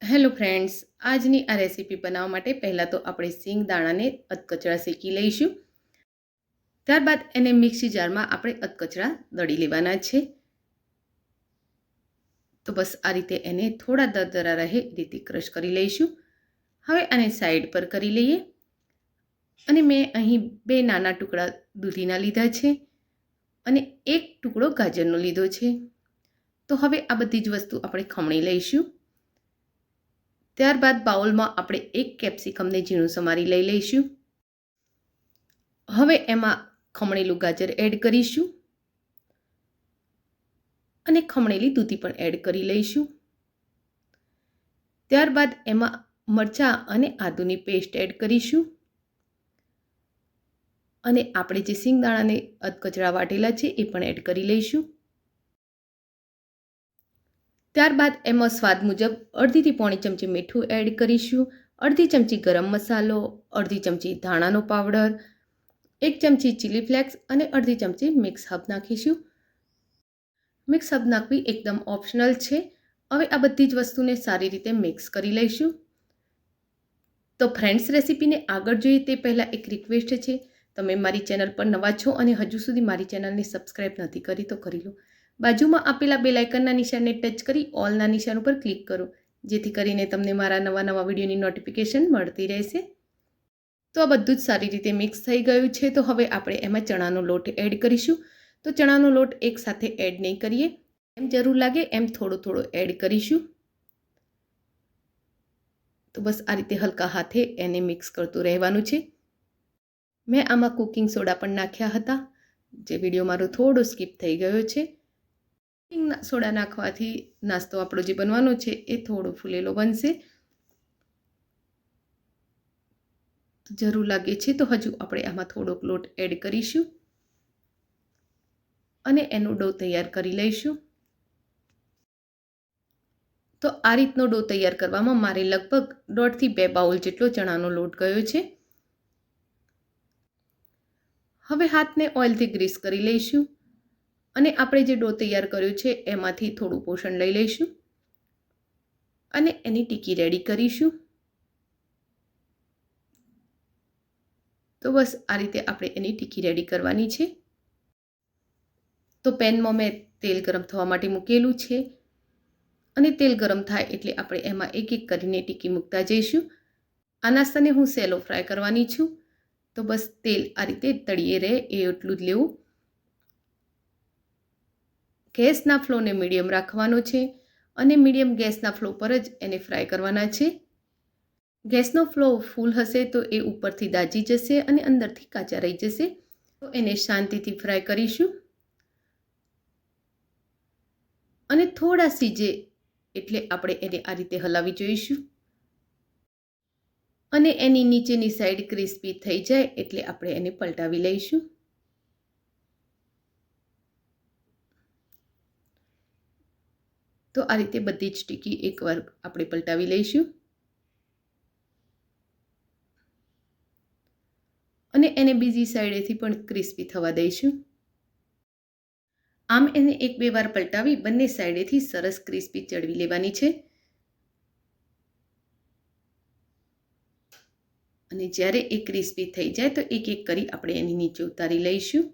Hello friends, આજની આ recipe બનાવવા માટે પહેલાં તો આપણે સિંગ દાણાને અધકચરા શેકી લઈશું. ત્યારબાદ એને મિક્સી જારમાં આપણે અધકચરા દળી લેવાના છે. તો બસ આ રીતે એને થોડા દરદરા રહે એ રીતે ક્રશ કરી લઈશું. હવે આને સાઈડ પર કરી લઈએ. અને મેં અહીં 2 નાના ટુકડા દૂધીના લીધા છે અને 1 ટુકડો ગાજરનો લીધો છે. તો હવે આ બધી જ વસ્તુ આપણે ખમણી લઈશું. ત્યારબાદ બાઉલમાં આપણે 1 કેપ્સિકમને ઝીણું સમારી લઈ લઈશું. હવે એમાં ખમણેલું ગાજર એડ કરીશું અને ખમણેલી દૂધી પણ એડ કરી લઈશું. ત્યારબાદ એમાં મરચાં અને આદુની પેસ્ટ એડ કરીશું અને આપણે જે સિંગદાણાને અધકચરા વાટેલા છે એ પણ એડ કરી લઈશું. ત્યારબાદ એમાં સ્વાદ મુજબ અડધીથી પોણી ચમચી મીઠું એડ કરીશું, અડધી ચમચી ગરમ મસાલો, અડધી ચમચી ધાણાનો પાવડર, 1 ચમચી ચીલી ફ્લેક્સ અને અડધી ચમચી મિક્સ હર્બ નાખીશું. મિક્સ હર્બ નાખવી એકદમ ઓપ્શનલ છે. હવે આ બધી જ વસ્તુને સારી રીતે મિક્સ કરી લઈશું. તો ફ્રેન્ડ્સ, રેસીપીને આગળ જોઈએ તે પહેલાં એક રિક્વેસ્ટ છે. તમે મારી ચેનલ પર નવા છો અને હજુ સુધી મારી ચેનલને સબસ્ક્રાઈબ નથી કરી તો કરી લો. બાજુમાં આપેલા બેલ આઇકનના નિશાનને ટચ કરી ઓલના નિશાન ઉપર ક્લિક કરો, જેથી કરીને તમને મારા નવા વિડીયોની નોટિફિકેશન મળતી રહેશે. તો આ બધું જ સારી રીતે મિક્સ થઈ ગયું છે. તો હવે આપણે એમાં ચણાનો લોટ એડ કરીશું. તો ચણાનો લોટ એકસાથે એડ નહીં કરીએ, એમ જરૂર લાગે એમ થોડો એડ કરીશું. તો બસ આ રીતે હલકા હાથે એને મિક્સ કરતું રહેવાનું છે. મેં આમાં કુકિંગ સોડા પણ નાખ્યા હતા, જે વિડીયો મારો થોડો સ્કીપ થઈ ગયો છે. કુકિંગ સોડા નાખવાથી નાસ્તો આપણો જે બનવાનો છે એ થોડો ફૂલેલો બનશે. જરૂર લાગે છે તો હજુ આપણે આમાં થોડોક લોટ એડ કરીશું અને એનો ડો તૈયાર કરી લઈશું. તો આ રીતનો ડો તૈયાર કરવામાં મારે લગભગ 1.5 થી 2 બાઉલ જેટલો ચણાનો લોટ ગયો છે. હવે હાથને ઓઇલથી ગ્રીસ કરી લઈશું અને આપણે જે ડો તૈયાર કર્યો છે એમાંથી થોડું પોષણ લઈ લઈશું અને એની ટીકી રેડી કરીશું. તો બસ આ રીતે આપણે એની ટીકી રેડી કરવાની છે. તો પેનમાં મેં તેલ ગરમ થવા માટે મૂકેલું છે અને તેલ ગરમ થાય એટલે આપણે એમાં એક કરીને ટીકી મૂકતા જઈશું. આ નાસ્તાને હું સેલો ફ્રાય કરવાની છું. તો બસ તેલ આ રીતે તળિયે રહે એટલું જ લેવું. ગેસના ફ્લોને મીડિયમ રાખવાનો છે અને મીડિયમ ગેસના ફ્લો પર જ એને ફ્રાય કરવાના છે. ગેસનો ફ્લો ફૂલ હશે તો એ ઉપરથી દાજી જશે અને અંદરથી કાચા રહી જશે. તો એને શાંતિથી ફ્રાય કરીશું અને થોડા સીજે એટલે આપણે એને આ રીતે હલાવી જોઈશું અને એની નીચેની સાઈડ ક્રિસ્પી થઈ જાય એટલે આપણે એને પલટાવી લઈશું. તો આ રીતે બધી જ ટીકી એકવાર આપણે પલટાવી લઈશું અને એને બીજી સાઈડેથી પણ ક્રિસ્પી થવા દઈશું. આમ એને 1-2 વાર પલટાવી બંને સાઈડેથી સરસ ક્રિસ્પી ચડવી લેવાની છે. અને જ્યારે એ ક્રિસ્પી થઈ જાય તો એક કરી આપણે એની નીચે ઉતારી લઈશું.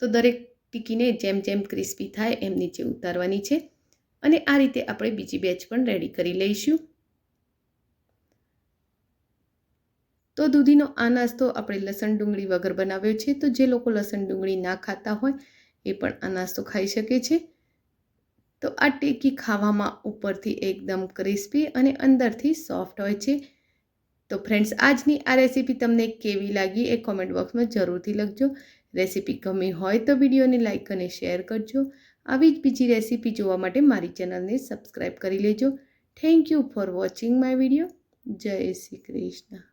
તો દરેક ટીકીને જેમ જેમ ક્રિસ્પી થાય એમ નીચે ઉતારવાની છે અને આ રીતે આપણે બીજી બેચ પણ રેડી કરી લઈશું. તો દૂધીનો આ નાસ્તો આપણે લસણ ડુંગળી વગર બનાવ્યો છે. તો જે લોકો લસણ ડુંગળી ના ખાતા હોય એ પણ આ નાસ્તો ખાઈ શકે છે. તો આ ટીકી ખાવામાં ઉપરથી એકદમ ક્રિસ્પી અને અંદરથી સોફ્ટ હોય છે. તો ફ્રેન્ડ્સ, આજની આ રેસીપી તમને કેવી લાગી એ કોમેન્ટ બોક્સમાં જરૂરથી લખજો. રેસીપી ગમી હોય તો વિડીયોને લાઇક અને શેર કરજો. આવી જ બીજી રેસીપી જોવા માટે મારી ચેનલને સબસ્ક્રાઈબ કરી લેજો. Thank you for watching my video. જય શ્રી કૃષ્ણ.